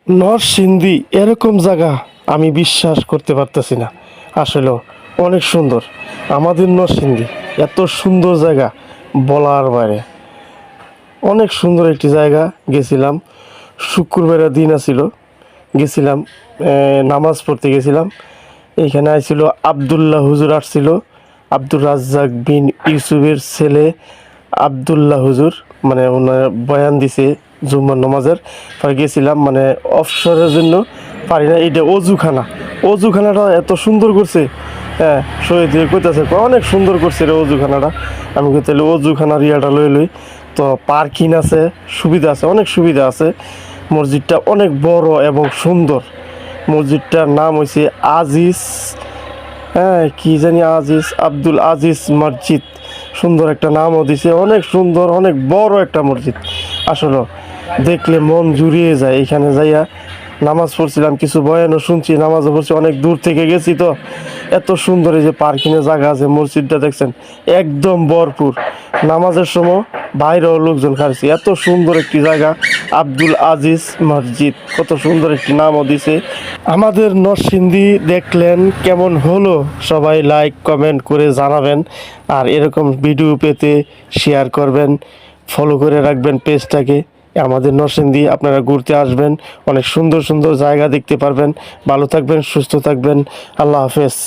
নরসিংদী এরকম জায়গা আমি বিশ্বাস করতে পারতেছি না। আসলে অনেক সুন্দর আমাদের নরসিংদী, এত সুন্দর জায়গা বলার বাইরে। অনেক সুন্দর একটি জায়গা গেছিলাম, শুক্রবারের দিন আছিল, গেছিলাম নামাজ পড়তে গেছিলাম। এইখানে আইছিল আবদুল্লাহ হুজুর, আসছিল আব্দুর রাজ্জাক বিন ইউসুফের ছেলে আবদুল্লাহ হুজুর, মানে ওনার বয়ান দিছে জুম্মার নামাজের। পরে গেছিলাম, মানে অবসরের জন্য পারি না। এইটা অজুখানাটা এত সুন্দর করছে। হ্যাঁ, শহীদ কইতেছে অনেক সুন্দর করছে রে অজুখানাটা। আমি কই তাহলে অজুখানার ইয়াটা লই। তো পার্কিং আছে, সুবিধা আছে, অনেক সুবিধা আছে। মসজিদটা অনেক বড় এবং সুন্দর। মসজিদটার নাম হয়েছে আজিজ, হ্যাঁ কি জানি, আব্দুল আজিজ মসজিদ। সুন্দর একটা নামও দিছে, অনেক সুন্দর, অনেক বড় একটা মসজিদ। আসলে দেখলে মন জুড়িয়ে যায়। এখানে যাইয়া নামাজ পড়ছিলাম, কিছু বয়ানও শুনছি, নামাজও পড়ছি। অনেক দূর থেকে গেছি তো, এত সুন্দর। এই যে পার্কিংয়ের জায়গা আছে, মসজিদটা দেখছেন একদম ভরপুর। নামাজের সময় বাইরেও লোকজন খাইছে। এত সুন্দর একটি জায়গা আব্দুল আজিজ মসজিদ, কত সুন্দর একটি নামও দিছে। আমাদের নরসিংদী দেখলেন কেমন হলো, সবাই লাইক কমেন্ট করে জানাবেন। আর এরকম ভিডিও পেতে শেয়ার করবেন, ফলো করে রাখবেন পেজটাকে। আমাদের নরসিংদী আপনারা ঘুরতে আসবেন, অনেক সুন্দর সুন্দর জায়গা দেখতে পারবেন। ভালো থাকবেন, সুস্থ থাকবেন, আল্লাহ হাফেজ।